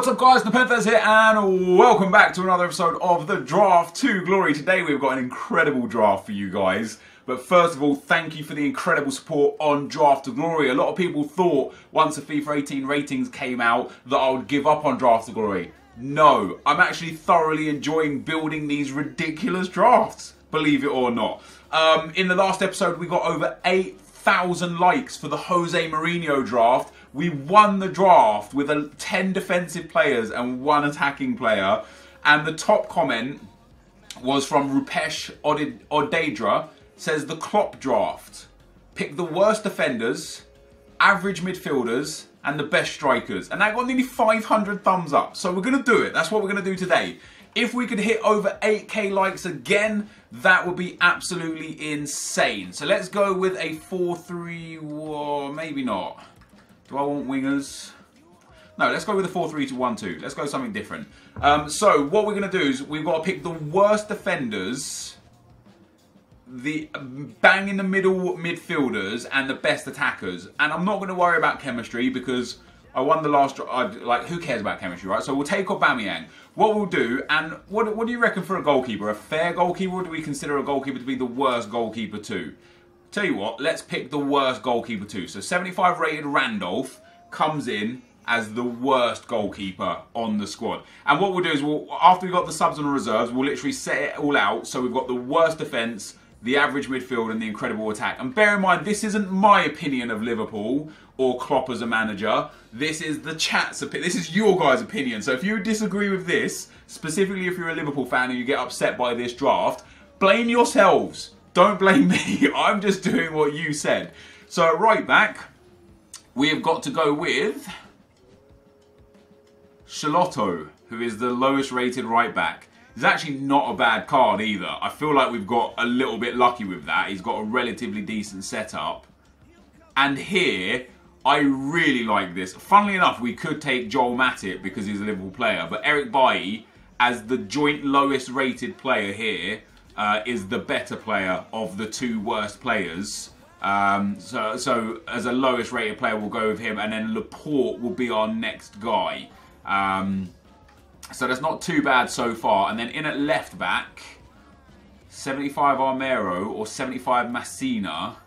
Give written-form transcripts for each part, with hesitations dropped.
What's up guys, Nepenthes here and welcome back to another episode of the Draft to Glory. Today we've got an incredible draft for you guys. But first of all, thank you for the incredible support on Draft to Glory. A lot of people thought once the FIFA 18 ratings came out that I would give up on Draft to Glory. No, I'm actually thoroughly enjoying building these ridiculous drafts, believe it or not. In the last episode we got over 8,000 likes for the Jose Mourinho draft. We won the draft with 10 defensive players and 1 attacking player. And the top comment was from Rupesh Odedra. Says the KLOPP draft. Pick the worst defenders, average midfielders, and the best strikers. And that got nearly 500 thumbs up. So we're going to do it. That's what we're going to do today. If we could hit over 8k likes again, that would be absolutely insane. So let's go with a 4-3, maybe not. Do I want wingers? No, let's go with a 4-3-2-1-2. Let's go something different. So what we're going to do is we've got to pick the worst defenders, the bang in the middle midfielders, and the best attackers. And I'm not going to worry about chemistry because I won the last. Like, who cares about chemistry, right? So we'll take Aubameyang. What we'll do, and what do you reckon for a goalkeeper? A fair goalkeeper, or do we consider a goalkeeper to be the worst goalkeeper too? Tell you what, let's pick the worst goalkeeper too. So 75 rated Randolph comes in as the worst goalkeeper on the squad. And what we'll do is, after we've got the subs and reserves, we'll literally set it all out. So we've got the worst defence, the average midfield, and the incredible attack. And bear in mind, this isn't my opinion of Liverpool or Klopp as a manager. This is the chat's opinion. This is your guys' opinion. So if you disagree with this, specifically if you're a Liverpool fan and you get upset by this draft, blame yourselves. Don't blame me. I'm just doing what you said. So at right back, we have got to go with Charlotto, who is the lowest rated right back. He's actually not a bad card either. I feel like we've got a little bit lucky with that. He's got a relatively decent setup. And here, I really like this. Funnily enough, we could take Joel Matip because he's a Liverpool player. But Eric Bailly, as the joint lowest rated player here, is the better player of the two worst players. So as a lowest rated player, we'll go with him. And then Laporte will be our next guy. So that's not too bad so far. And then in at left back, 75 Armero or 75 Messina.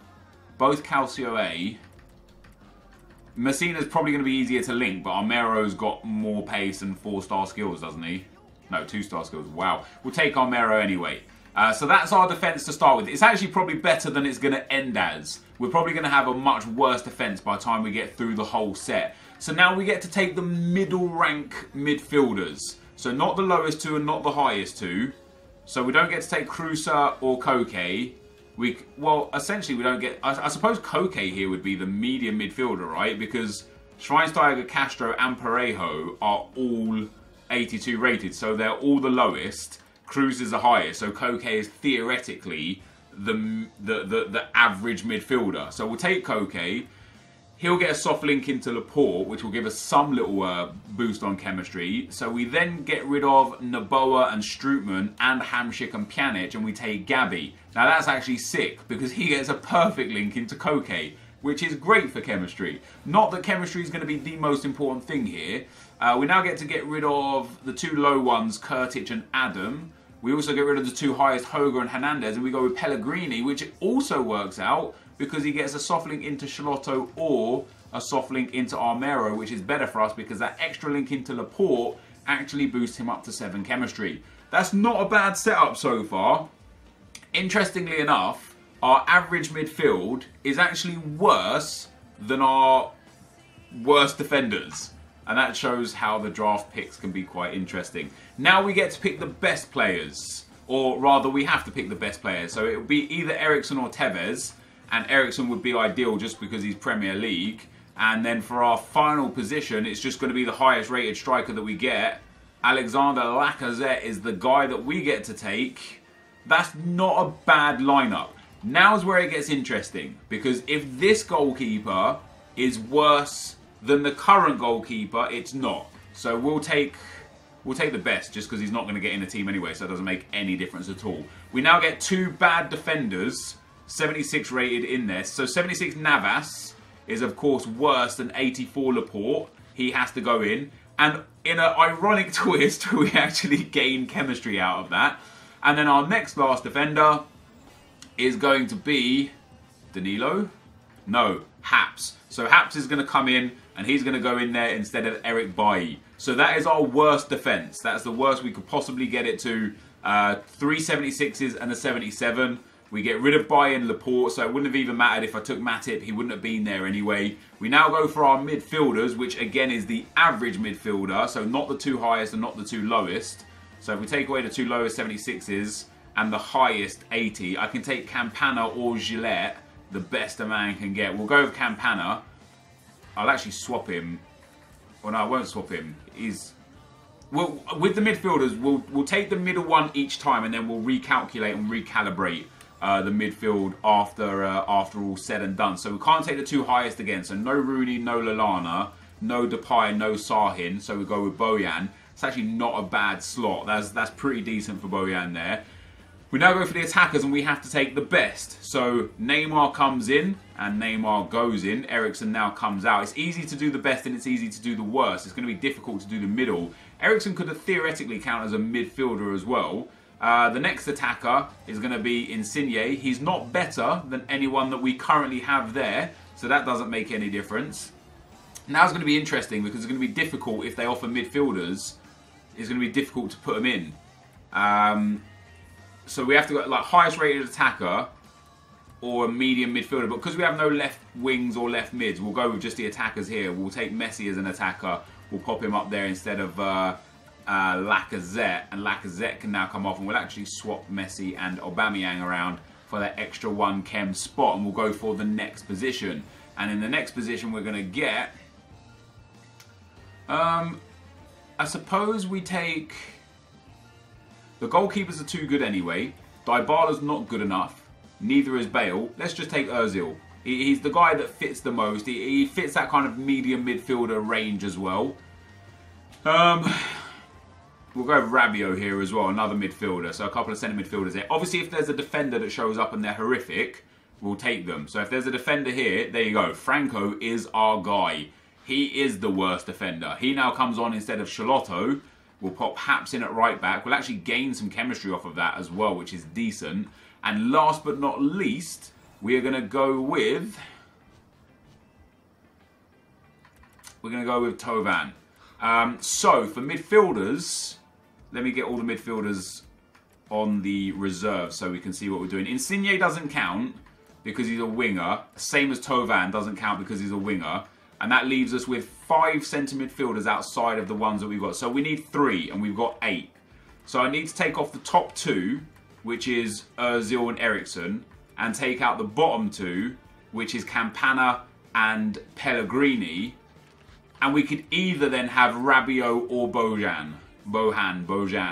Both Calcio A. Messina's probably going to be easier to link, but Armero's got more pace and 4-star skills, doesn't he? No, 2-star skills. Wow. We'll take Armero anyway. So that's our defence to start with. It's actually probably better than it's going to end as. We're probably going to have a much worse defence by the time we get through the whole set. So now we get to take the middle rank midfielders. So not the lowest two and not the highest two. So we don't get to take Cruza or Koke. Well, essentially we don't get... I suppose Koke here would be the medium midfielder, right? Because Schweinsteiger, Castro and Parejo are all 82 rated. So they're all the lowest. Cruz is the highest. So Koke is theoretically the average midfielder. So we'll take Koke. He'll get a soft link into Laporte, which will give us some little boost on chemistry. So we then get rid of Noboa and Strootman and Hamsik and Pjanic, and we take Gabi. Now that's actually sick, because he gets a perfect link into Koke, which is great for chemistry. Not that chemistry is going to be the most important thing here. We now get to get rid of the two low ones, Kurtic and Adam. We also get rid of the two highest, Hoger and Hernandez, and we go with Pellegrini, which also works out because he gets a soft link into Charlotto or a soft link into Armero, which is better for us because that extra link into Laporte actually boosts him up to 7 chemistry. That's not a bad setup so far. Interestingly enough, our average midfield is actually worse than our worst defenders. And that shows how the draft picks can be quite interesting. Now we get to pick the best players. Or rather, we have to pick the best players. So it will be either Eriksen or Tevez. And Eriksen would be ideal just because he's Premier League. And then for our final position, it's just going to be the highest rated striker that we get. Alexander Lacazette is the guy that we get to take. That's not a bad lineup. Now's where it gets interesting. Because if this goalkeeper is worse than the current goalkeeper, it's not. So we'll take the best just because he's not going to get in the team anyway. So it doesn't make any difference at all. We now get 2 bad defenders. 76 rated in this. So 76 Navas is of course worse than 84 Laporte. He has to go in. And in an ironic twist, we actually gain chemistry out of that. And then our next last defender is going to be Danilo? No, Haps. So Haps is going to come in and he's going to go in there instead of Eric Bailly. So that is our worst defence. That's the worst we could possibly get it to. 3 76s and a 77. We get rid of Bailly and Laporte, so it wouldn't have even mattered if I took Matip. He wouldn't have been there anyway. We now go for our midfielders, which again is the average midfielder. So not the 2 highest and not the 2 lowest. So if we take away the 2 lowest 76s and the highest 80, I can take Campana or Gillette, the best a man can get. We'll go with Campana. I'll actually swap him. Well, no, I won't swap him. Well, with the midfielders, we'll take the middle one each time, and then we'll recalculate and recalibrate the midfield after all said and done. So we can't take the 2 highest again. So no Rooney, no Lallana, no Depay, no Sahin. So we go with Bojan. It's actually not a bad slot. That's pretty decent for Bojan there. We now go for the attackers, and we have to take the best. So Neymar comes in and Neymar goes in. Eriksen now comes out. It's easy to do the best and it's easy to do the worst. It's going to be difficult to do the middle. Eriksen could have theoretically count as a midfielder as well. The next attacker is going to be Insigne. He's not better than anyone that we currently have there, so that doesn't make any difference. Now it's going to be interesting because it's going to be difficult if they offer midfielders. It's going to be difficult to put them in. So we have to go like highest rated attacker or a medium midfielder. But because we have no left wings or left mids, we'll go with just the attackers here. We'll take Messi as an attacker. We'll pop him up there instead of Lacazette. And Lacazette can now come off. And we'll actually swap Messi and Aubameyang around for that extra 1 chem spot. And we'll go for the next position. And in the next position we're going to get... I suppose we take... The goalkeepers are too good anyway. Dybala's not good enough. Neither is Bale. Let's just take Ozil. He's the guy that fits the most. He fits that kind of medium midfielder range as well. We'll go with Rabiot here as well, another midfielder. So a couple of centre midfielders there. Obviously, if there's a defender that shows up and they're horrific, we'll take them. So if there's a defender here, there you go. Franco is our guy. He is the worst defender. He now comes on instead of Charlotto. We'll pop Haps in at right back. We'll actually gain some chemistry off of that as well, which is decent. And last but not least, we are going to go with... We're going to go with Tovan. So, for midfielders, let me get all the midfielders on the reserve so we can see what we're doing. Insigne doesn't count because he's a winger. Same as Tovan doesn't count because he's a winger. And that leaves us with 5 centre midfielders outside of the ones that we've got. So we need 3 and we've got 8. So I need to take off the top 2, which is Ozil and Eriksen, and take out the bottom 2, which is Campana and Pellegrini. And we could either then have Rabiot or Bojan,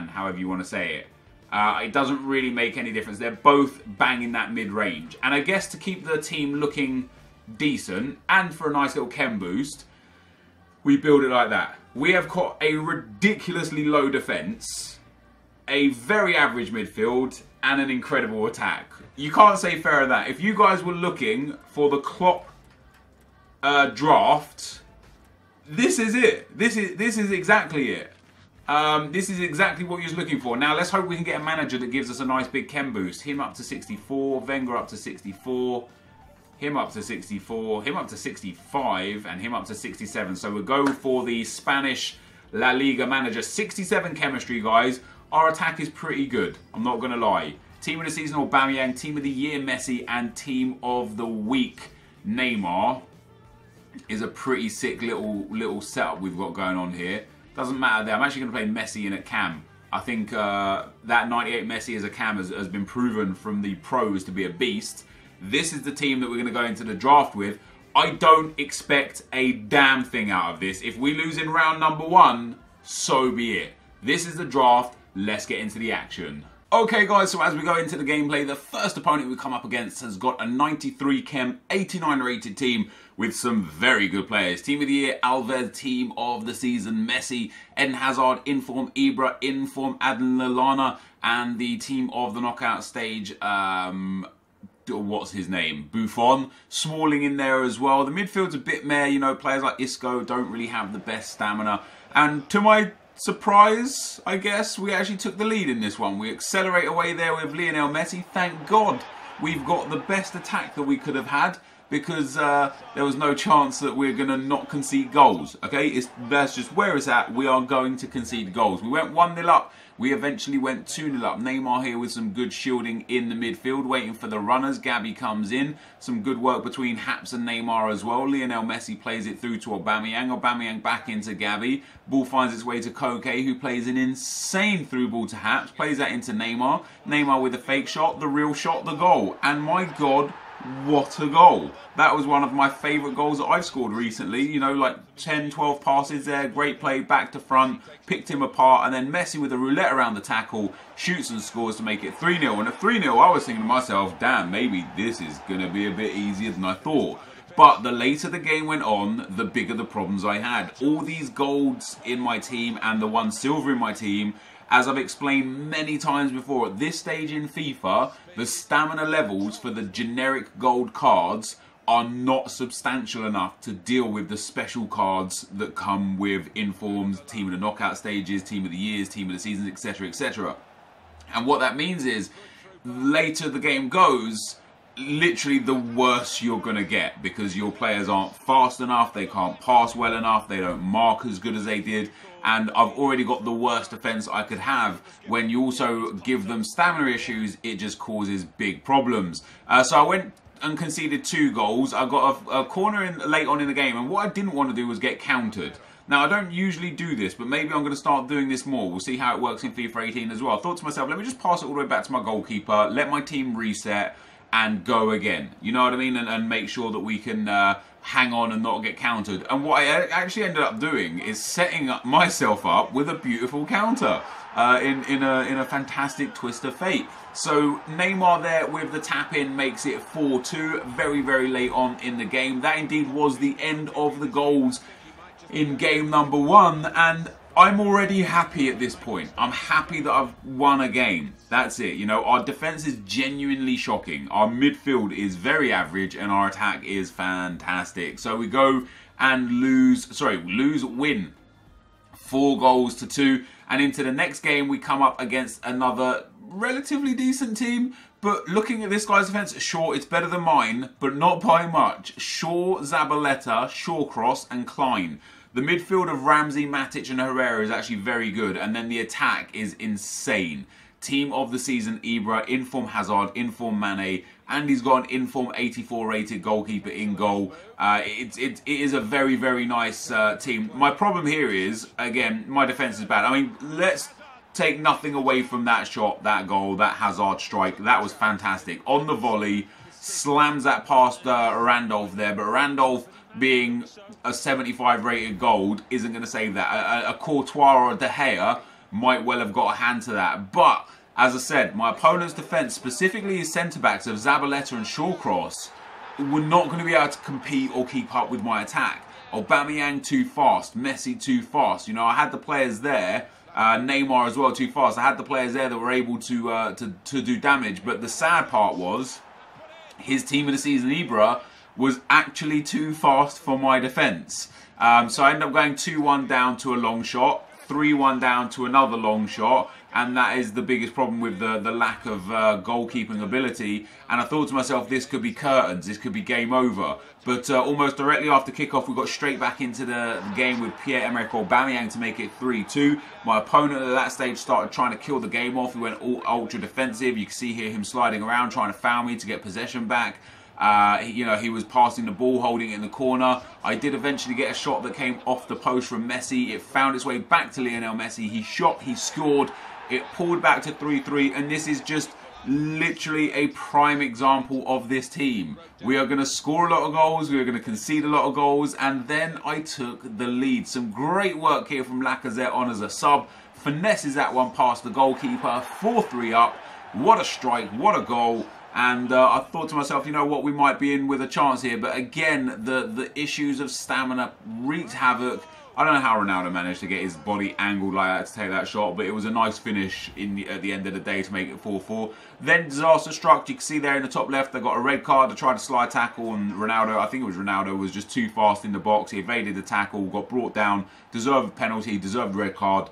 however you want to say it. It doesn't really make any difference. They're both banging that mid-range. And I guess to keep the team looking decent and for a nice little chem boost, we build it like that. We have got a ridiculously low defence, a very average midfield, and an incredible attack. You can't say fairer than that. If you guys were looking for the Klopp draft, this is it. This is exactly it. This is exactly what you're looking for. Now let's hope we can get a manager that gives us a nice big chem boost. Him up to 64, Wenger up to 64, him up to 64, him up to 65, and him up to 67. So we'll go for the Spanish La Liga manager. 67 chemistry, guys. Our attack is pretty good, I'm not going to lie. Team of the season, Aubameyang. Team of the year, Messi. And team of the week, Neymar. Is a pretty sick little setup we've got going on here. Doesn't matter there. I'm actually going to play Messi in at cam. I think that 98 Messi as a cam has been proven from the pros to be a beast. This is the team that we're going to go into the draft with. I don't expect a damn thing out of this. If we lose in round number 1, so be it. This is the draft. Let's get into the action. Okay guys, so as we go into the gameplay, the first opponent we come up against has got a 93 chem, 89 rated team with some very good players. Team of the year, Alves. Team of the season, Messi. Eden Hazard, inform Ibra, inform Adnan Lallana. And the team of the knockout stage, what's his name? Buffon. Smalling in there as well. The midfield's a bit meh, you know, players like Isco don't really have the best stamina. And to my surprise, I guess, we actually took the lead in this one. We accelerate away there with Lionel Messi. Thank God we've got the best attack that we could have had, because there was no chance that we're going to not concede goals. Okay, that's just where it's at. We are going to concede goals. We went 1-0 up. We eventually went 2-0 up. Neymar here with some good shielding in the midfield, waiting for the runners. Gabby comes in. Some good work between Haps and Neymar as well. Lionel Messi plays it through to Aubameyang. Aubameyang back into Gabby. Ball finds its way to Koke, who plays an insane through ball to Haps. Plays that into Neymar. Neymar with a fake shot, the real shot, the goal. And my God, what a goal. That was one of my favourite goals that I've scored recently. You know, like 10, 12 passes there, great play, back to front, picked him apart, and then Messi with a roulette around the tackle, shoots and scores to make it 3-0. And at 3-0, I was thinking to myself, damn, maybe this is going to be a bit easier than I thought. But the later the game went on, the bigger the problems I had. All these golds in my team and the one silver in my team, as I've explained many times before, at this stage in FIFA, the stamina levels for the generic gold cards are not substantial enough to deal with the special cards that come with informs, team of the knockout stages, team of the years, team of the seasons, etc, etc. And what that means is, later the game goes, literally the worse you're going to get, because your players aren't fast enough, they can't pass well enough, they don't mark as good as they did, and I've already got the worst defence I could have. When you also give them stamina issues, it just causes big problems. So I went and conceded 2 goals. I got a corner in late on in the game, and what I didn't want to do was get countered. Now, I don't usually do this, but maybe I'm going to start doing this more. We'll see how it works in FIFA 18 as well. I thought to myself, let me just pass it all the way back to my goalkeeper, let my team reset, and go again. You know what I mean? And make sure that we can hang on and not get countered. And what I actually ended up doing is setting up myself up with a beautiful counter in a fantastic twist of fate. So Neymar there with the tap in makes it 4-2 very, very late on in the game. That indeed was the end of the goals in game number 1, and I'm already happy at this point. I'm happy that I've won a game. That's it. You know, our defense is genuinely shocking. Our midfield is very average, and our attack is fantastic. So we go and win 4 goals to 2. And into the next game, we come up against another relatively decent team. But looking at this guy's defence, sure, it's better than mine, but not by much. Shaw, Zabaleta, Shawcross, and Klein. The midfield of Ramsey, Matic and Herrera is actually very good, and then the attack is insane. Team of the season, Ibra, inform Hazard, inform Mane, and he's got an inform 84 rated goalkeeper in goal. It is a very, very nice team. My problem here is, again, my defence is bad. I mean, let's take nothing away from that shot, that goal, that Hazard strike. That was fantastic. On the volley, slams that past Randolph there, but Randolph, being a 75 rated gold, isn't going to save that. A Courtois or a De Gea might well have got a hand to that. But, as I said, my opponent's defence, specifically his centre-backs of Zabaleta and Shawcross, were not going to be able to compete or keep up with my attack. Aubameyang too fast, Messi too fast. You know, I had the players there, Neymar as well too fast. I had the players there that were able to do damage. But the sad part was, his team of the season, Ibra, was actually too fast for my defence. So I ended up going 2-1 down to a long shot, 3-1 down to another long shot, and that is the biggest problem with the lack of goalkeeping ability. And I thought to myself, this could be curtains, this could be game over. But almost directly after kickoff, we got straight back into the game with Pierre-Emerick Aubameyang to make it 3-2. My opponent at that stage started trying to kill the game off. He went all ultra defensive. You can see here him sliding around, trying to foul me to get possession back. You know, he was passing the ball, holding it in the corner. I did eventually get a shot that came off the post from Messi. It found its way back to Lionel Messi. He shot, he scored. It pulled back to 3-3, and this is just literally a prime example of this team. We are going to score a lot of goals, we are going to concede a lot of goals, and then I took the lead. Some great work here from Lacazette on as a sub. Finesses that one past the goalkeeper, 4-3 up. What a strike, what a goal. And I thought to myself, you know what, we might be in with a chance here. But again, the issues of stamina wreaked havoc. I don't know how Ronaldo managed to get his body angled like that to take that shot, but it was a nice finish at the end of the day to make it 4-4. Then disaster struck. You can see there in the top left, they got a red card to try to slide tackle, and Ronaldo, I think it was Ronaldo, was just too fast in the box. He evaded the tackle, got brought down, deserved a penalty, deserved a red card.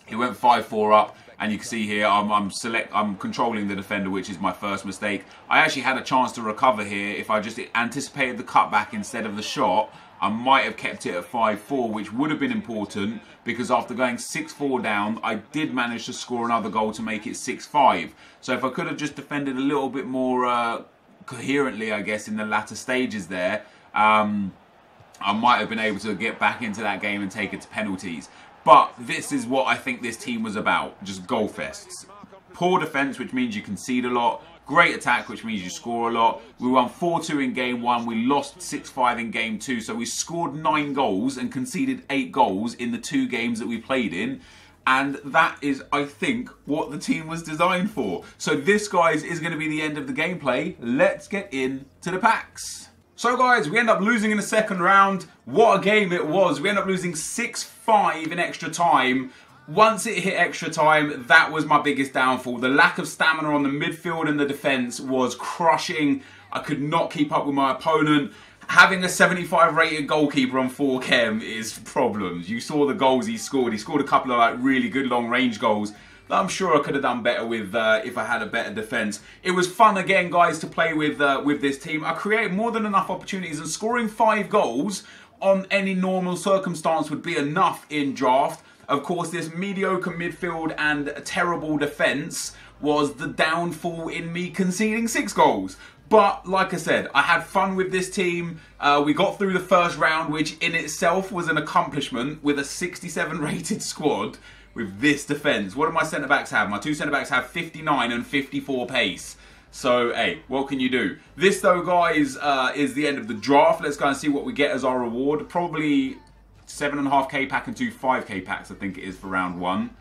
He went 5-4 up, and you can see here I'm controlling the defender, which is my first mistake. I actually had a chance to recover here. If I just anticipated the cutback instead of the shot, I might have kept it at 5-4, which would have been important, because after going 6-4 down, I did manage to score another goal to make it 6-5. So if I could have just defended a little bit more coherently, I guess, in the latter stages there, I might have been able to get back into that game and take it to penalties. But this is what I think this team was about, just goal fests. Poor defence, which means you concede a lot. Great attack, which means you score a lot. We won 4-2 in game 1. We lost 6-5 in game 2. So we scored 9 goals and conceded 8 goals in the 2 games that we played in. And that is, I think, what the team was designed for. So this, guys, is going to be the end of the gameplay. Let's get into the packs. So guys, we end up losing in the second round. What a game it was. We end up losing 6-5 in extra time. Once it hit extra time, that was my biggest downfall. The lack of stamina on the midfield and the defence was crushing. I could not keep up with my opponent. Having a 75 rated goalkeeper on 4 chem is problems. You saw the goals he scored. He scored a couple of like really good long range goals that I'm sure I could have done better with if I had a better defence. It was fun again, guys, to play with this team. I created more than enough opportunities, and scoring 5 goals on any normal circumstance would be enough in draft. Of course, this mediocre midfield and terrible defence was the downfall in me conceding 6 goals. But like I said, I had fun with this team. We got through the first round, which in itself was an accomplishment with a 67 rated squad. With this defence, what do my centre-backs have? My 2 centre-backs have 59 and 54 pace. So, hey, what can you do? This, though, guys, is the end of the draft. Let's go and see what we get as our reward. Probably 7.5k pack and 2 5k packs, I think it is, for round 1.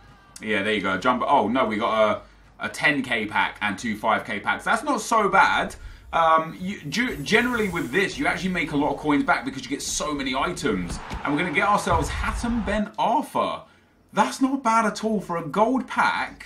Yeah, there you go. Jumbo. Oh, no, we got a 10k pack and 2 5k packs. That's not so bad. Generally with this, you actually make a lot of coins back because you get so many items. And we're going to get ourselves Hatem Ben Arfa. That's not bad at all for a gold pack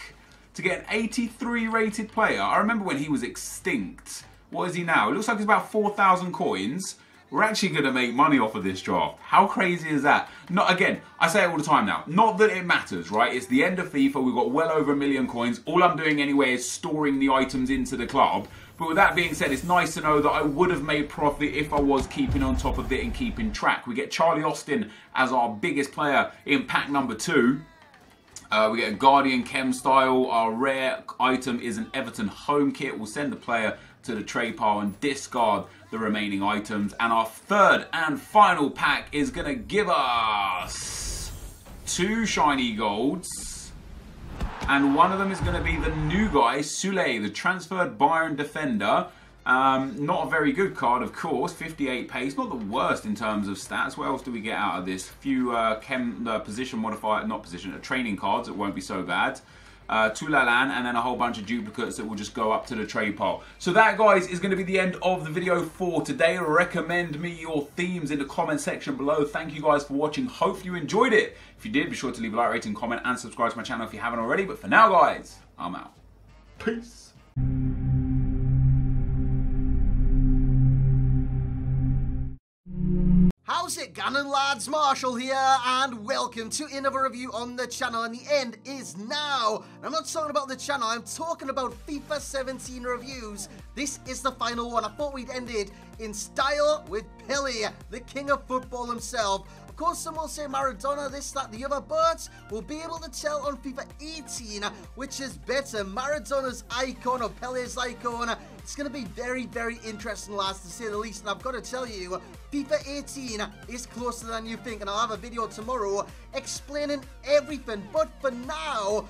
to get an 83 rated player. I remember when he was extinct. What is he now? It looks like it's about 4,000 coins. We're actually going to make money off of this draft. How crazy is that? Not, again, I say it all the time now. Not that it matters, right? It's the end of FIFA. We've got well over 1 million coins. All I'm doing anyway is storing the items into the club. But with that being said, it's nice to know that I would have made profit if I was keeping on top of it and keeping track. We get Charlie Austin as our biggest player in pack number 2. We get a Guardian Chem style. Our rare item is an Everton home kit. We'll send the player to the trade pile and discard the remaining items. And our third and final pack is going to give us 2 shiny golds. And one of them is going to be the new guy, Sule, the transferred Bayern defender. Not a very good card, of course. 58 pace, not the worst in terms of stats. What else do we get out of this? A few position modifier, not position, training cards. It won't be so bad. Tulalan, and then a whole bunch of duplicates that will just go up to the trade pile. So that, guys, is going to be the end of the video for today. Recommend me your themes in the comment section below. Thank you guys for watching. Hope you enjoyed it. If you did, be sure to leave a like, rating, comment, and subscribe to my channel if you haven't already. But for now, guys, I'm out. Peace. How's it going, lads? Marshall here, and welcome to another review on the channel, and the end is now. And I'm not talking about the channel, I'm talking about FIFA 17 reviews. This is the final one. I thought we'd ended in style with Pele, the king of football himself. Of course, some will say Maradona, this, that, the other, but we'll be able to tell on FIFA 18 which is better, Maradona's icon or Pele's icon. It's going to be very, very interesting, lads, to say the least. And I've got to tell you, FIFA 18 is closer than you think. And I'll have a video tomorrow explaining everything. But for now,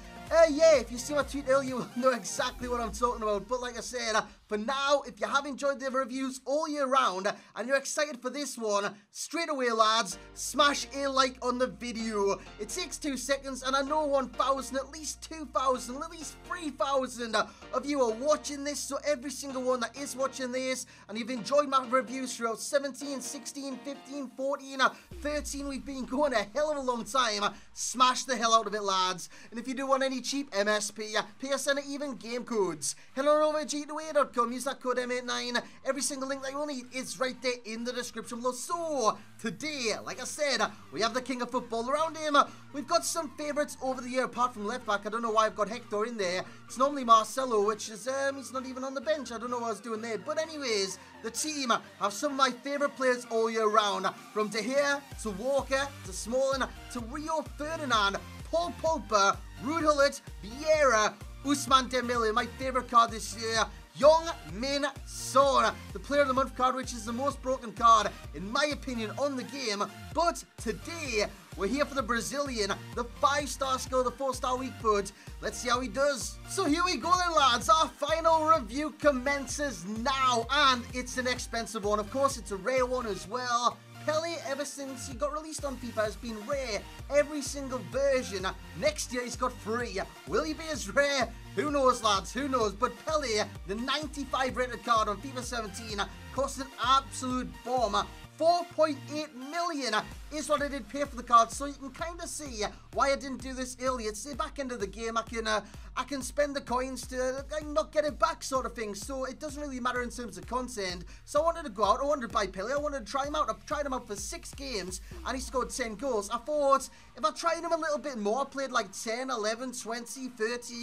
yeah, if you see my tweet earlier, you'll know exactly what I'm talking about. But like I said, For now, if you have enjoyed the reviews all year round and you're excited for this one, straight away lads, smash a like on the video. It takes 2 seconds and I know 1,000, at least 2,000, at least 3,000 of you are watching this. So every single one that is watching this and you've enjoyed my reviews throughout 17, 16, 15, 14, 13, we've been going a hell of a long time. Smash the hell out of it lads. And if you do want any cheap MSP, PSN or even game codes, head on over to g2a.com, use that code M89. Every single link that you will need is right there in the description below. So today, like I said, we have the king of football. Around him, we've got some favourites over the year apart from left back. I don't know why I've got Hector in there. It's normally Marcelo, which is, he's not even on the bench. I don't know what I was doing there. But anyways, the team have some of my favourite players all year round. From De Gea to Walker to Smalling to Rio Ferdinand, Paul Pogba, Ruud Gullit, Vieira, Ousmane Dembele. My favourite card this year, Young Min Son, the player of the month card, which is the most broken card in my opinion on the game. But today we're here for the Brazilian, the 5-star skill, the 4-star weak foot. Let's see how he does. So here we go then lads, our final review commences now, and it's an expensive one. Of course it's a rare one as well. Pele, ever since he got released on FIFA, has been rare every single version. Next year he's got free. Will he be as rare? Who knows lads, who knows. But Pele, the 95 rated card on FIFA 17, cost an absolute bomb. 4.8 million is what I did pay for the card, so you can kind of see why I didn't do this earlier. It's the back end of the game. I can spend the coins to not get it back, sort of thing. So it doesn't really matter in terms of content. So I wanted to go out. I wanted to buy Pele. I wanted to try him out. I've tried him out for 6 games, and he scored 10 goals. I thought if I tried him a little bit more, played like 10, 11, 20, 30.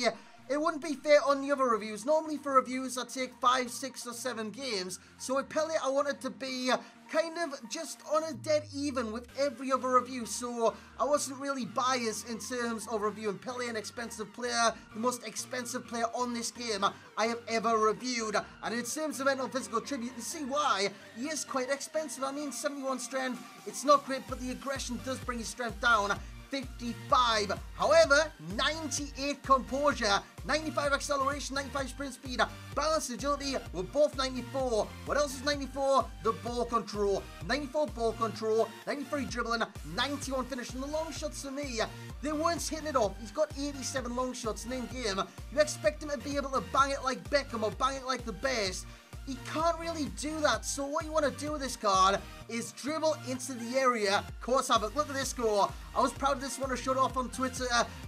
It wouldn't be fair on the other reviews. Normally for reviews I take 5, 6 or 7 games. So with Pele I wanted to be kind of just on a dead even with every other review. So I wasn't really biased in terms of reviewing Pele, an expensive player, the most expensive player on this game I have ever reviewed. And in terms of mental physical tribute, you can see why he is quite expensive. I mean 71 strength, it's not great, but the aggression does bring his strength down. 55. However, 98 composure, 95 acceleration, 95 sprint speed, balance, agility were both 94. What else is 94? The ball control. 94 ball control, 93 dribbling, 91 finishing. The long shots for me, they weren't hitting it off. He's got 87 long shots in game. You expect him to be able to bang it like Beckham or bang it like the best. He can't really do that, so what you want to do with this card is dribble into the area, cause havoc. Look at this score. I was proud of this one to show it off on Twitter.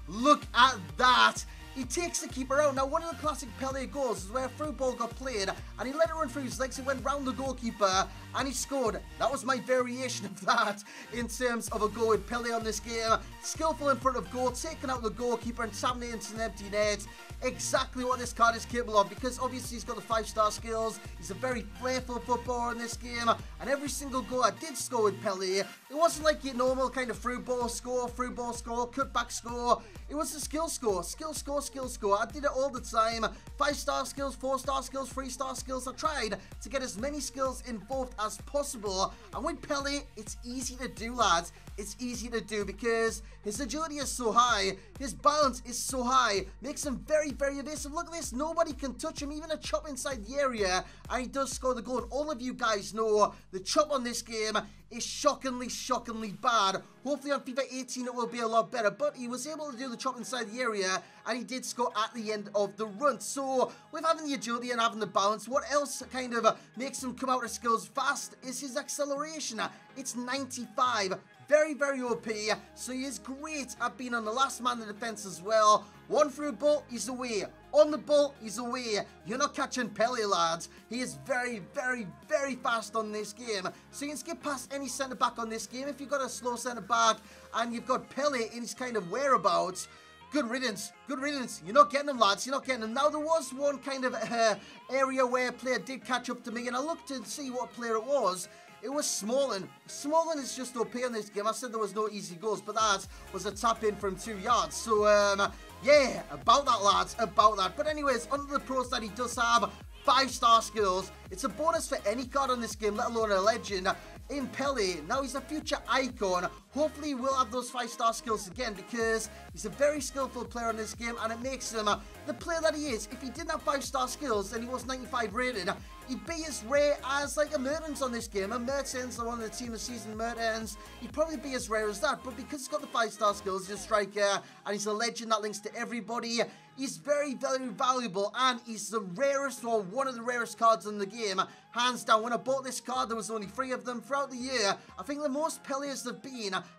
Look at that. He takes the keeper out. Now, one of the classic Pele goals is where a through ball got played, and he let it run through his legs. It went round the goalkeeper, and he scored. That was my variation of that in terms of a goal with Pele on this game. Skillful in front of goal, taking out the goalkeeper and tapping it into an empty net. Exactly what this card is capable of, because obviously he's got the 5-star skills. He's a very playful footballer in this game, and every single goal I did score with Pele, it wasn't like your normal kind of through ball score, cutback score. It was a skill score, skill score. I did it all the time. 5-star skills, 4-star skills, 3-star skills. I tried to get as many skills involved as possible, and with Pele, it's easy to do, lads. It's easy to do because his agility is so high, his balance is so high, makes him very, very evasive. Look at this, nobody can touch him, even a chop inside the area, and he does score the goal. And all of you guys know the chop on this game is shockingly bad. Hopefully on FIFA 18 it will be a lot better, but he was able to do the chop inside the area, and he did score at the end of the run. So with having the agility and having the balance, what else kind of makes him come out of skills fast is his acceleration. It's 95. Very, very OP, so he is great at being on the last man in the defense as well. One through ball, he's away. On the ball, he's away. You're not catching Pele, lads. He is very, very, very fast on this game. So you can skip past any centre-back on this game. If you've got a slow centre-back and you've got Pele in his kind of whereabouts, good riddance, good riddance. You're not getting them, lads. You're not getting them. Now, there was one kind of area where a player did catch up to me, and I looked to see what player it was. It was Smalling. Smalling is just OP on this game. I said there was no easy goals, but that was a tap in from 2 yards. So, yeah, about that, lads, about that. But anyways, under the pros that he does have, 5-star skills. It's a bonus for any card on this game, let alone a legend. in Pele. Now he's a future icon. Hopefully we'll have those 5-star skills again because he's a very skillful player in this game and it makes him the player that he is. If he didn't have 5-star skills and he was 95 rated, he'd be as rare as like a Mertens on this game. A Mertens, the one of the team of the season Mertens, he'd probably be as rare as that. But because he's got the 5-star skills, he's a striker and he's a legend that links to everybody. He's very, very valuable and he's the rarest or one of the rarest cards in the game. Hands down, when I bought this card, there was only 3 of them throughout the year. I think the most Pele's there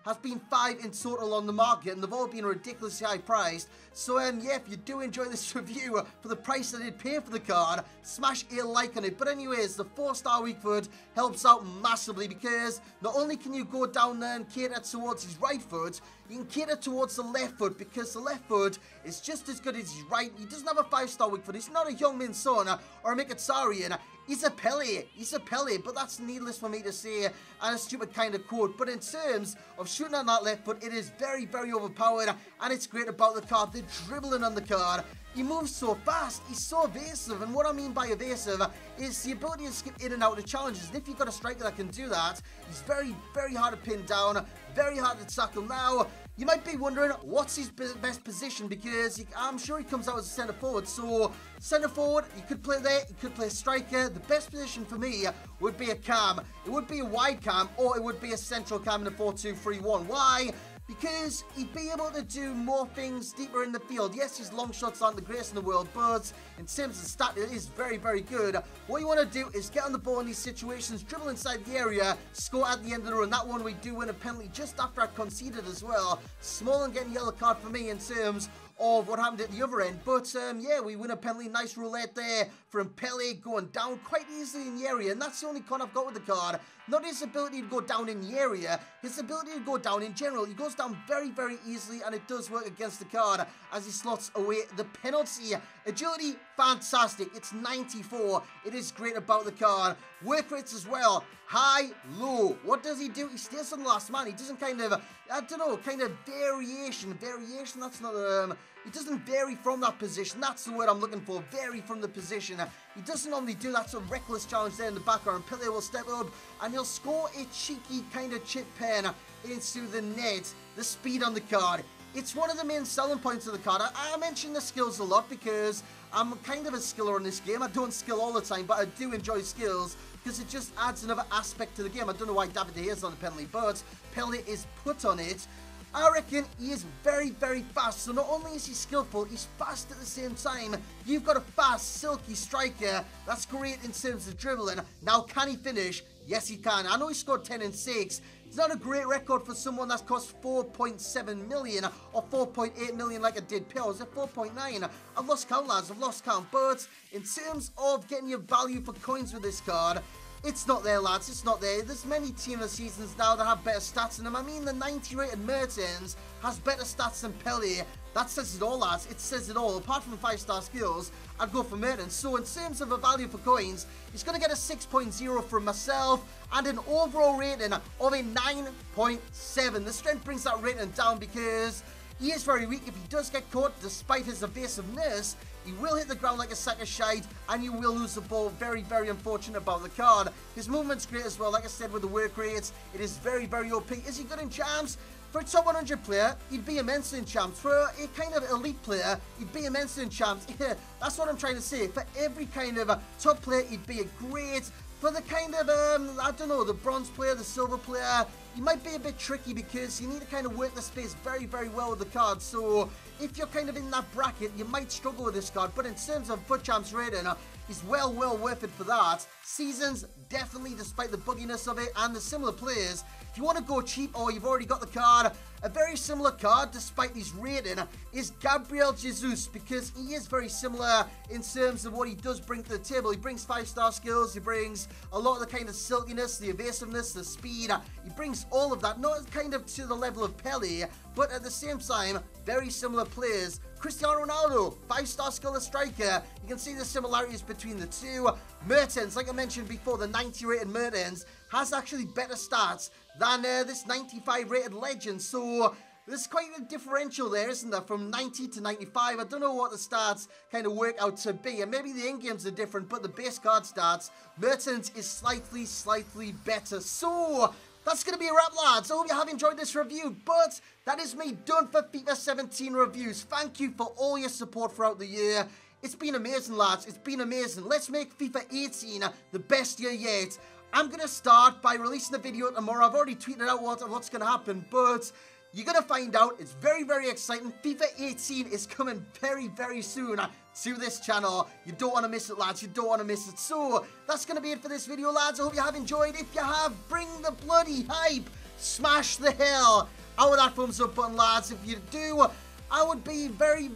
has been 5 in total on the market and they've all been ridiculously high priced. So yeah, if you do enjoy this review for the price I did pay for the card, smash a like on it. But anyways, the 4-star weak foot helps out massively because not only can you go down there and cater towards his right foot, you can cater towards the left foot because the left foot is just as good as his right. He doesn't have a 5-star weak foot. He's not a Heung-min Son or a Mkhitaryan. He's a Pele. He's a Pele, but that's needless for me to say and a stupid kind of quote. But in terms of shooting on that left foot, it is very, very overpowered and it's great about the card. The dribbling on the card. He moves so fast, he's so evasive, and what I mean by evasive is the ability to skip in and out of challenges. And if you've got a striker that can do that, he's very, very hard to pin down, very hard to tackle. Now, you might be wondering, what's his best position? Because I'm sure he comes out as a centre forward. So, centre forward, you could play there, you could play striker. The best position for me would be a cam. It would be a wide cam, or it would be a central cam in a 4-2-3-1. Why? Because he'd be able to do more things deeper in the field. Yes, his long shots aren't the greatest in the world, but in terms of stat, it is very, very good. What you want to do is get on the ball in these situations, dribble inside the area, score at the end of the run. That one we do win a penalty just after I conceded as well. Small and getting a yellow card for me in terms of what happened at the other end. But yeah, we win a penalty. Nice roulette there from Pele, going down quite easily in the area. And that's the only con I've got with the card. Not his ability to go down in the area, his ability to go down in general. He goes down very, very easily, and it does work against the card as he slots away the penalty. Agility, fantastic. It's 94. It is great about the card. Work rates as well. High, low. What does he do? He stays on the last man. He doesn't kind of, I don't know, kind of variation, that's not, he doesn't vary from that position. That's the word I'm looking for, vary from the position. He doesn't normally do that sort of reckless challenge there in the background. Pele will step up and he'll score a cheeky kind of chip pen into the net. The speed on the card. It's one of the main selling points of the card. I mention the skills a lot because I'm kind of a skiller in this game. I don't skill all the time, but I do enjoy skills because it just adds another aspect to the game. I don't know why David De Gea is on the penalty, but Pele is put on it. I reckon he is very, very fast. So not only is he skillful, he's fast at the same time. You've got a fast, silky striker. That's great in terms of dribbling. Now, can he finish? Yes, he can. I know he scored 10 and 6. It's not a great record for someone that's cost 4.7 million or 4.8 million like I did pay. I was at 4.9. I've lost count, lads. I've lost count. But in terms of getting your value for coins with this card, it's not there, lads. It's not there. There's many team of seasons now that have better stats in them. I mean, the 90 rated Mertens has better stats than Pele. That says it all, lads. It says it all. Apart from 5-star skills, I'd go for Mertens. So in terms of a value for coins, he's going to get a 6.0 from myself and an overall rating of a 9.7. The strength brings that rating down because he is very weak. If he does get caught, despite his evasiveness, he will hit the ground like a sack of shite and you will lose the ball. Very, very unfortunate about the card. His movement's great as well. Like I said, with the work rates, it is very, very OP. Is he good in champs? For a top 100 player, he'd be immense in champs. For a kind of elite player, he'd be immense in champs. That's what I'm trying to say. For every kind of top player, he'd be a great. For the kind of, I don't know, the bronze player, the silver player, he might be a bit tricky because you need to kind of work the space very, very well with the card. So if you're kind of in that bracket, you might struggle with this card. But in terms of FUT Champs rating, he's well worth it for that. Seasons, definitely, despite the bugginess of it and the similar players. If you want to go cheap or you've already got the card, a very similar card, despite his rating, is Gabriel Jesus, because he is very similar in terms of what he does bring to the table. He brings 5-star skills, he brings a lot of the kind of silkiness, the evasiveness, the speed. He brings all of that, not kind of to the level of Pele, but at the same time, very similar players. Cristiano Ronaldo, 5-star skill striker. You can see the similarities between the two. Mertens, like I mentioned before, the 90 rated Mertens has actually better stats than this 95 rated legend. So There's quite a differential there, isn't there, from 90 to 95. I don't know what the stats kind of work out to be, and maybe the in-games are different, but the base card stats, Mertens is slightly better. So that's going to be a wrap, lads. I hope you have enjoyed this review, but that is me done for FIFA 17 reviews. Thank you for all your support throughout the year. It's been amazing, lads. It's been amazing. Let's make FIFA 18 the best year yet. I'm going to start by releasing a video tomorrow. I've already tweeted out what's going to happen, but you're going to find out. It's very exciting. FIFA 18 is coming very soon to this channel. You don't want to miss it, lads. You don't want to miss it. So, that's going to be it for this video, lads. I hope you have enjoyed. If you have, bring the bloody hype. Smash the hell out of that thumbs up button, lads. If you do, I would be very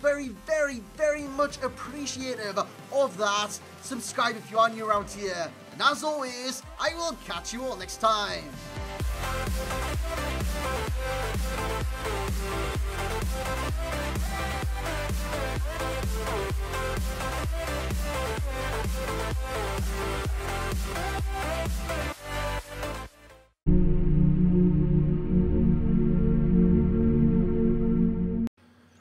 much appreciative of that. Subscribe if you are new around here. And as always, I will catch you all next time.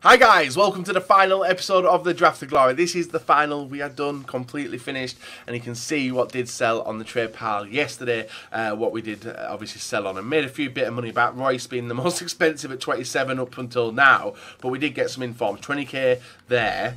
Hi guys, welcome to the final episode of the Draft to Glory. This is the final. We are done, completely finished, and you can see what did sell on the trade pile yesterday, what we did obviously sell on and made a few bit of money back. Royce being the most expensive at 27 up until now, but we did get some informs, 20k there,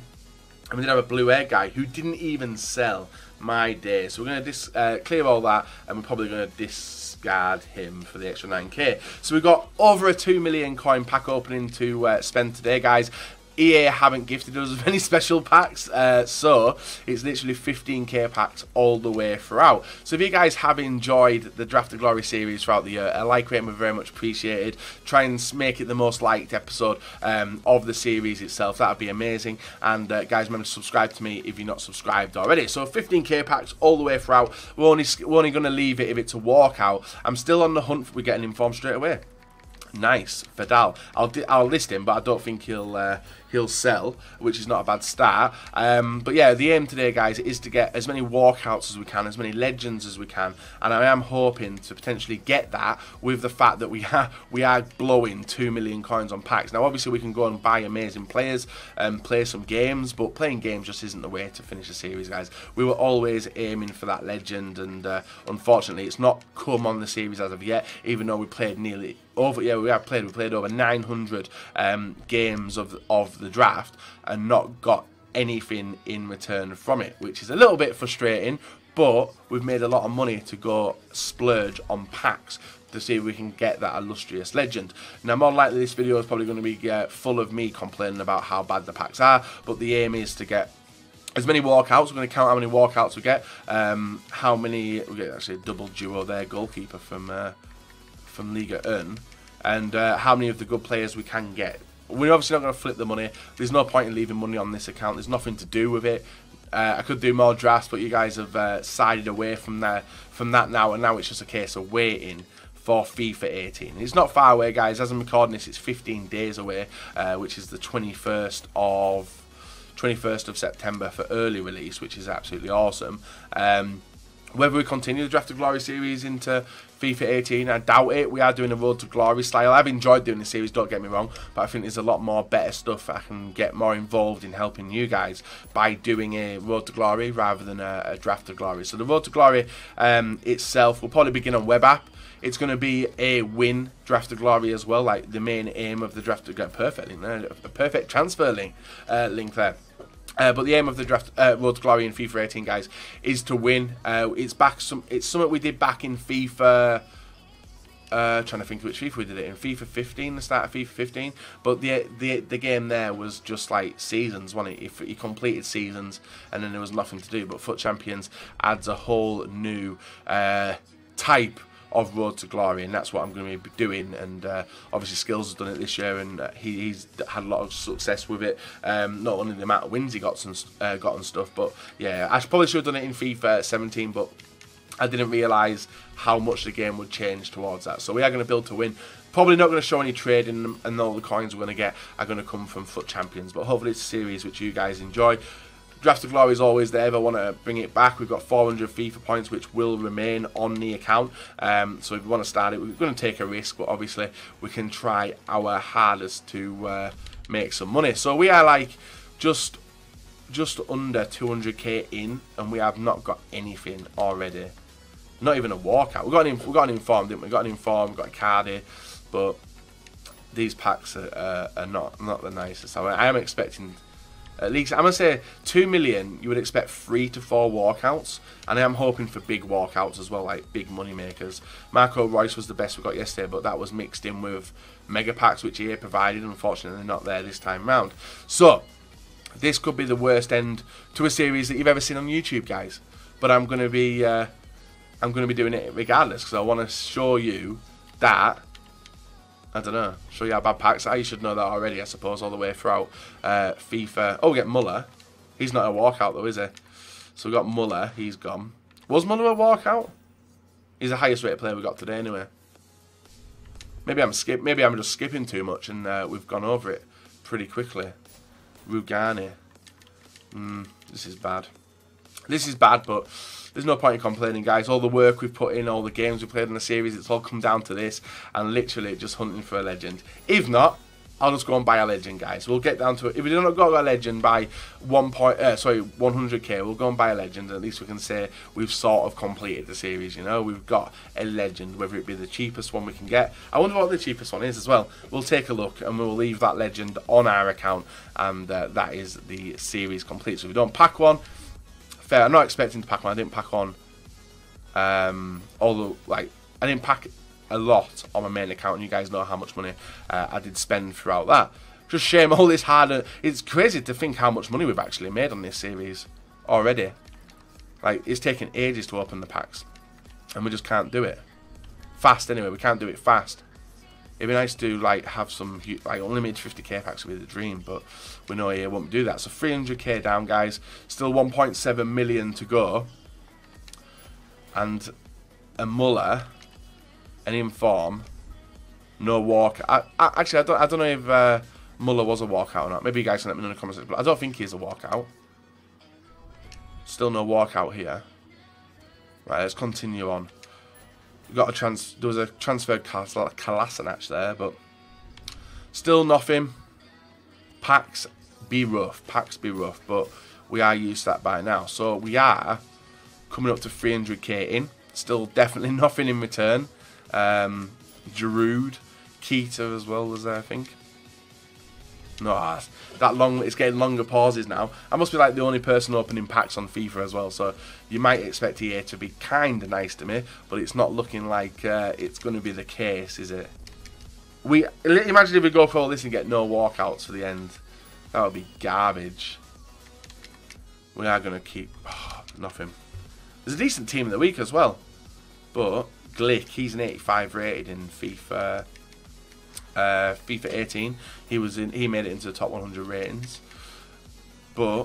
and we did have a blue air guy who didn't even sell. My day. So we're going to clear all that, and we're probably going to discard him for the extra 9k. So we've got over a 2 million coin pack opening to spend today, guys. EA haven't gifted us with any special packs, so it's literally 15k packs all the way throughout. So if you guys have enjoyed the Draft to Glory series throughout the year, a like rating would be very much appreciated. Try and make it the most liked episode of the series itself. That would be amazing. And guys, remember to subscribe to me if you're not subscribed already. So 15k packs all the way throughout. We're only going to leave it if it's a walkout. I'm still on the hunt for getting informed straight away. Nice, Vidal. I'll list him, but I don't think he'll sell, which is not a bad start. But yeah, the aim today, guys, is to get as many walkouts as we can, as many legends as we can, and I am hoping to potentially get that with the fact that we are blowing 2 million coins on packs. Now, obviously, we can go and buy amazing players and play some games, but playing games just isn't the way to finish a series, guys. We were always aiming for that legend, and unfortunately, it's not come on the series as of yet, even though we played nearly over. Yeah, we played over 900 games of the draft and not got anything in return from it, which is a little bit frustrating, but we've made a lot of money to go splurge on packs to see if we can get that illustrious legend. Now, more likely this video is probably going to be full of me complaining about how bad the packs are, but the aim is to get as many walkouts. We're going to count how many walkouts we get, how many we get. Actually, a double duo there, goalkeeper from Liga N, and how many of the good players we can get. We're obviously not going to flip the money. There's no point in leaving money on this account. There's nothing to do with it. I could do more drafts, but you guys have sided away from that now, and now it's just a case of waiting for FIFA 18. It's not far away, guys. As I'm recording this, it's 15 days away, which is the 21st of September for early release, which is absolutely awesome. Whether we continue the Draft to Glory series into FIFA 18, I doubt it. We are doing a Road to Glory style. I've enjoyed doing the series, don't get me wrong, but I think there's a lot more better stuff. I can get more involved in helping you guys by doing a Road to Glory rather than a Draft to Glory. So the Road to Glory itself will probably begin on web app. It's going to be a win Draft to Glory as well, like the main aim of the Draft to Glory. Perfect link there, a perfect transfer link there. But the aim of the draft, Road to Glory in FIFA 18, guys, is to win. It's something we did back in FIFA. Trying to think of which FIFA we did it in. FIFA 15, the start of FIFA 15. But the game there was just like seasons, wasn't it? If you completed seasons, and then there was nothing to do. But Foot Champions adds a whole new type of Road to Glory, and that's what I'm going to be doing. And obviously Skills has done it this year, and he's had a lot of success with it. Not only the amount of wins he got and stuff, but yeah, I probably should have done it in FIFA 17, but I didn't realise how much the game would change towards that. So we are going to build to win. Probably not going to show any trading, and all the coins we're going to get are going to come from Foot Champions, but hopefully it's a series which you guys enjoy. Draft to Glory is always there if I want to bring it back. We've got 400 FIFA points which will remain on the account. So if we want to start it, we're going to take a risk, but obviously we can try our hardest to make some money. So we are like just under 200k in, and we have not got anything already. Not even a walkout. We got an inform, didn't we? We got an inform, we got a cardi, but these packs are not the nicest. I am expecting at least, I'm going to say 2 million, you would expect 3 to 4 walkouts. And I am hoping for big walkouts as well, like big money makers. Marco Reus was the best we got yesterday, but that was mixed in with mega packs, which EA provided. Unfortunately, they're not there this time round. So, this could be the worst end to a series that you've ever seen on YouTube, guys. But I'm going to be doing it regardless, because I want to show you that, I don't know, show you how bad packs are. You should know that already, I suppose, all the way throughout FIFA. Oh, we get Muller. He's not a walkout, though, is he? So we got Muller. He's gone. Was Muller a walkout? He's the highest rated player we got today, anyway. Maybe I'm just skipping too much, and we've gone over it pretty quickly. Rugani. This is bad. This is bad, but there's no point in complaining, guys. All the work we've put in, all the games we've played in the series, it's all come down to this, and literally just hunting for a legend. If not, I'll just go and buy a legend, guys. We'll get down to it. If we don't got a legend by 100k, we'll go and buy a legend. At least we can say we've sort of completed the series, you know. We've got a legend, whether it be the cheapest one we can get. I wonder what the cheapest one is as well. We'll take a look, and we'll leave that legend on our account, and that is the series complete. So if we don't pack one, fair. I'm not expecting to pack one. I didn't pack on I didn't pack a lot on my main account, and you guys know how much money I did spend throughout that. Just shame all this harder. It's crazy to think how much money we've actually made on this series already. Like, it's taken ages to open the packs, and we just can't do it fast. Anyway, we can't do it fast. It'd be nice to like have some like unlimited 50k packs would be the dream, but we know EA won't do that. So 300k down, guys. Still 1.7 million to go, and a Muller, an inform, no walk. Actually, I don't know if Muller was a walkout or not. Maybe you guys can let me know in the comments. But I don't think he's a walkout. Still no walkout here. Right, let's continue on. We got a there was a transfer Kalasanac there, but still nothing. Packs be rough, but we are used to that by now. So we are coming up to 300k in. Still definitely nothing in return. Giroud, Keita as well was there, I think. No, that long. It's getting longer pauses now. I must be like the only person opening packs on FIFA as well. So you might expect EA to be kind of nice to me, but it's not looking like it's going to be the case, is it? Imagine if we go for all this and get no walkouts for the end. That would be garbage. We are going to keep nothing. There's a decent team of the week as well, but Glick, he's an 85 rated in FIFA 18. He made it into the top 100 ratings, but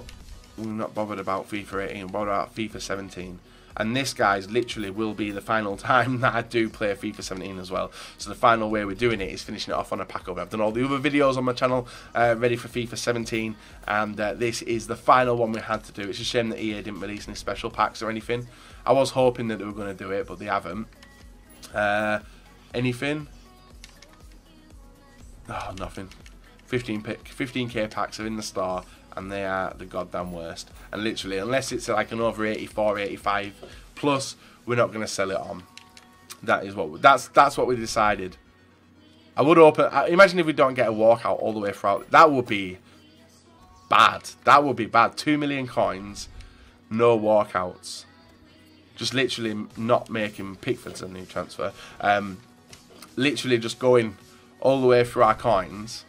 we're not bothered about FIFA 18. We're bothered about FIFA 17. And this, guys, literally will be the final time that I do play FIFA 17 as well. So the final way we're doing it is finishing it off on a pack over. I've done all the other videos on my channel ready for FIFA 17, and this is the final one we had to do. It's a shame that EA didn't release any special packs or anything. I was hoping that they were going to do it, but they haven't. Anything? Oh, nothing. 15k packs are in the store, and they are the goddamn worst. And literally, unless it's like an over 84, 85 plus, we're not going to sell it on. That is what that's what we decided. I would open. Imagine if we don't get a walkout all the way throughout. That would be bad. That would be bad. 2 million coins, no walkouts. Just literally not making. Pickford's a new transfer. Literally just going all the way through our coins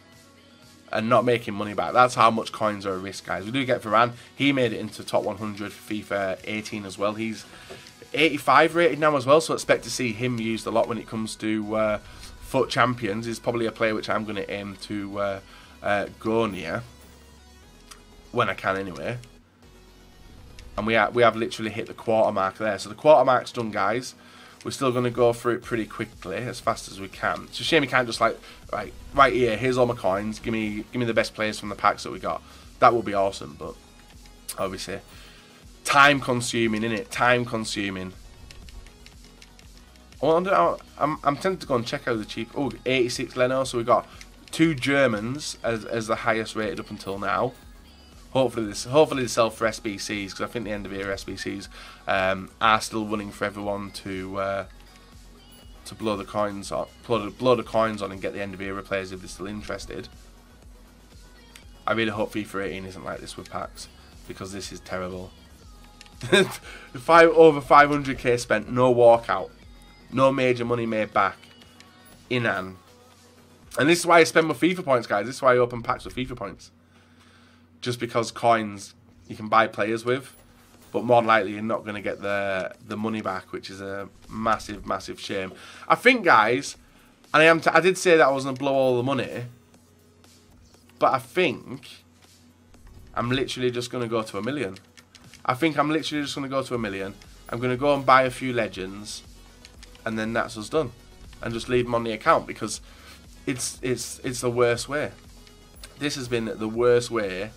and not making money back. That's how much coins are a risk, guys. We do get Varane. He made it into top 100 for FIFA 18 as well. He's 85 rated now as well, so expect to see him used a lot when it comes to FUT Champions. He's probably a player which I'm going to aim to go near when I can anyway. And we have literally hit the quarter mark there. So the quarter mark's done, guys. We're still going to go through it pretty quickly, as fast as we can. It's a shame we can't just like, right here, here's all my coins. Give me the best players from the packs that we got. That would be awesome, but obviously, time consuming, innit? Time consuming. I wonder, I'm tempted to go and check out the cheap. Oh, 86 Leno. So we got 2 Germans as the highest rated up until now. Hopefully they sell for SBCs, because I think the end of year SBCs are still running for everyone to blow the coins on, blow the coins on, and get the end of year players if they're still interested. I really hope FIFA 18 isn't like this with packs, because this is terrible. Over 500k spent, no walkout. No major money made back in hand. And this is why I spend my FIFA points, guys. This is why I open packs with FIFA points. Just because coins you can buy players with, but more than likely you're not going to get the money back, which is a massive, massive shame. I think, guys, and I did say that I was going to blow all the money, but I think I'm literally just going to go to 1 million. I think I'm literally just going to go to 1 million. I'm going to go and buy a few legends, and then that's us done, and just leave them on the account, because it's the worst way. This has been the worst way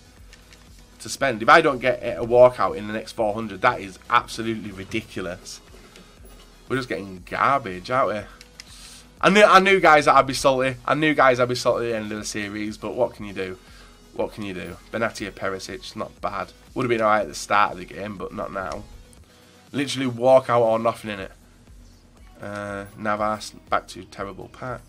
to spend. If I don't get a walkout in the next 400, that is absolutely ridiculous. We're just getting garbage, aren't we? I knew, guys, that I'd be salty. I knew, guys, I'd be salty at the end of the series, but what can you do? What can you do? Benatia Perisic, not bad. Would have been alright at the start of the game, but not now. Literally walkout or nothing in it. Navas, back to terrible packs.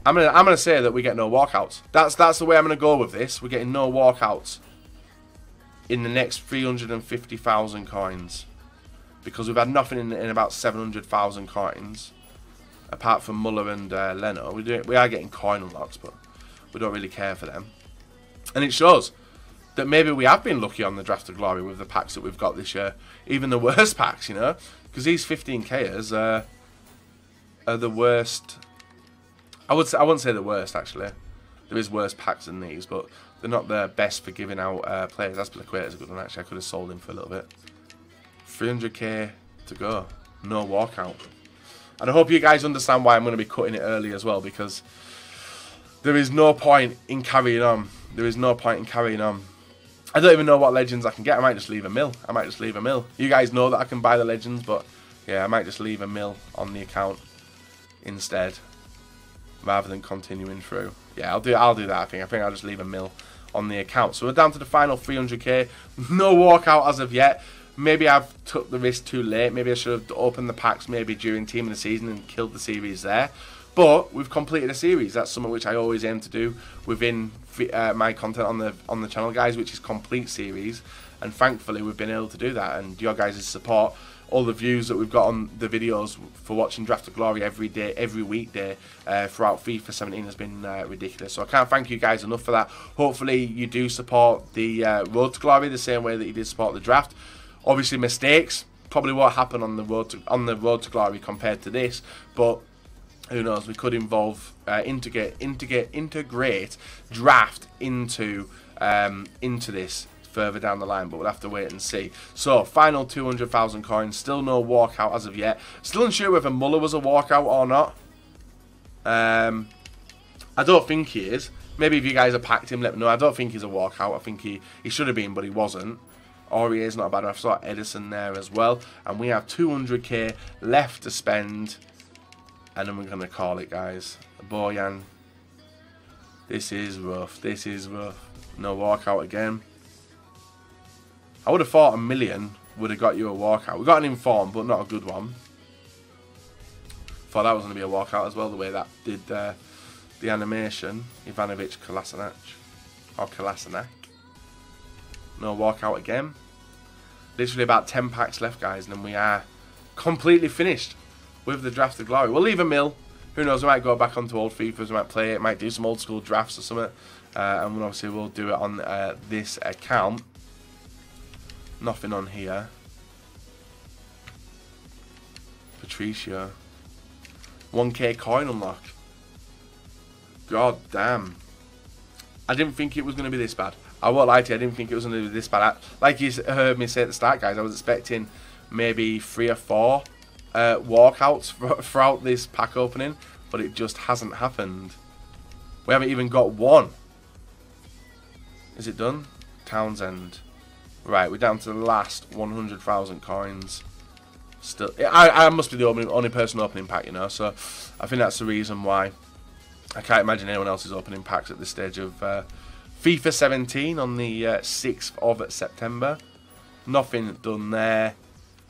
I'm gonna say that we get no walkouts. That's the way I'm gonna go with this. We're getting no walkouts in the next 350,000 coins, because we've had nothing in about 700,000 coins, apart from Muller and Leno. We are getting coin unlocks, but we don't really care for them. And it shows that maybe we have been lucky on the Draft of Glory with the packs that we've got this year. Even the worst packs, you know, because these 15kers are the worst. I wouldn't say the worst, actually. There is worse packs than these, but they're not the best for giving out players. Aspilicueta's a good one, actually. I could have sold him for a little bit. 300k to go. No walkout. And I hope you guys understand why I'm going to be cutting it early as well, because there is no point in carrying on. There is no point in carrying on. I don't even know what legends I can get. I might just leave a mil. You guys know that I can buy the legends, but yeah, I might just leave a mil on the account instead, rather than continuing through. Yeah, I'll do that. I think I'll just leave a mil on the account. So we're down to the final 300k. No walkout as of yet. Maybe I've took the risk too late. Maybe I should have opened the packs maybe during team of the season and killed the series there. But we've completed a series. That's something which I always aim to do within my content on the channel, guys, which is complete series. And thankfully we've been able to do that. And your guys' support, all the views that we've got on the videos for watching Draft of Glory every day, every weekday throughout FIFA 17 has been ridiculous. So I can't thank you guys enough for that. Hopefully you do support the Road to Glory the same way that you did support the draft. Obviously mistakes probably won't happen on the road to Glory compared to this, but who knows? We could integrate draft into this further down the line, but we'll have to wait and see. So final 200,000 coins, still no walkout as of yet. Still unsure whether Muller was a walkout or not. I don't think he is. Maybe if you guys have packed him, let me know. I don't think he's a walkout. I think he should have been, but he wasn't. Aurier's not bad. I saw Edison there as well, and we have 200k left to spend, and then we're gonna call it, guys. Boyan, this is rough. This is rough. No walkout again. I would have thought 1 million would have got you a walkout. We got an inform, but not a good one. Thought that was going to be a walkout as well, the way that did the animation. Ivanovic Kolasinac. Or Kolasinac. No walkout again. Literally about 10 packs left, guys, and then we are completely finished with the Draft of Glory. We'll leave a mil. Who knows, we might go back onto old FIFAs, we might play it, might do some old school drafts or something. And obviously we'll do it on this account. Nothing on here. Patricio. 1k coin unlock. God damn. I didn't think it was going to be this bad. I won't lie to you, I didn't think it was going to be this bad. Like you heard me say at the start, guys, I was expecting maybe 3 or 4 walkouts throughout this pack opening, but it just hasn't happened. We haven't even got one. Is it done? Townsend. Right, we're down to the last 100,000 coins. Still, I must be the only person opening pack, you know, so I think that's the reason why. I can't imagine anyone else is opening packs at this stage of FIFA 17 on the 6th of September. Nothing done there.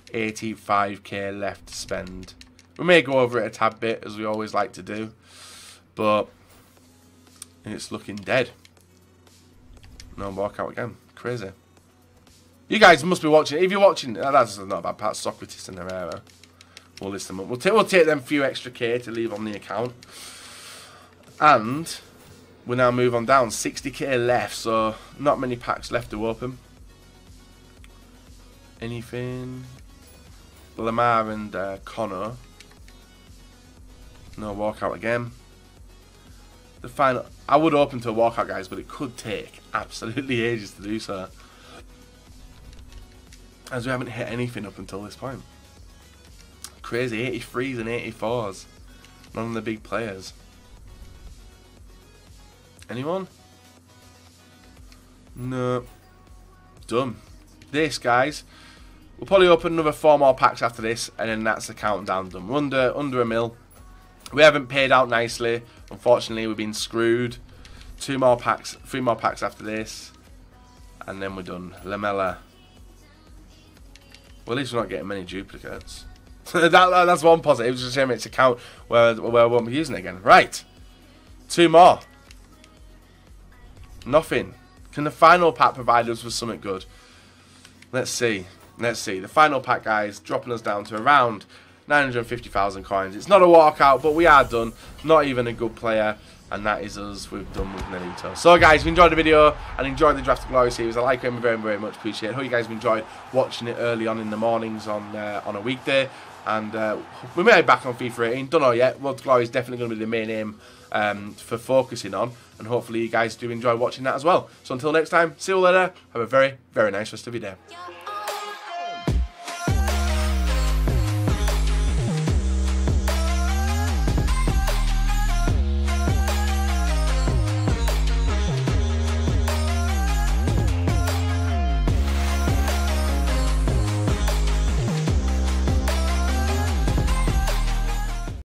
85k left to spend. We may go over it a tad bit, as we always like to do, but it's looking dead. No walkout again. Crazy. You guys must be watching. If you're watching, that's not a bad part. Socrates and Herrera. We'll list them up. We'll take them few extra K to leave on the account. And we now move on down. 60k left, so not many packs left to open. Anything? Lamar and Connor. No walkout again. The final. I would open to a walkout, guys, but it could take absolutely ages to do so, as we haven't hit anything up until this point. Crazy 83s and 84s. None of the big players. Anyone? No. Done. This, guys. We'll probably open another 4 more packs after this, and then that's the countdown done. We're under a mil. We haven't paid out nicely. Unfortunately, we've been screwed. 2 more packs, 3 more packs after this, and then we're done. Lamella. Well, at least we're not getting many duplicates. That's one positive. It's just a shame it's a count where I won't be using it again. Right. 2 more. Nothing. Can the final pack provide us with something good? Let's see. Let's see. The final pack, guys, dropping us down to around 950,000 coins. It's not a walkout, but we are done. Not even a good player. And that is us. We've done with Nelito. So, guys, if you enjoyed the video and enjoyed the Draft to Glory series, I like it very, very much. Appreciate it. Hope you guys have enjoyed watching it early on in the mornings on a weekday. And we may be back on FIFA 18. Don't know yet. Road to Glory is definitely going to be the main aim for focusing on. And hopefully you guys do enjoy watching that as well. So until next time, see you later. Have a very, very nice rest of your day.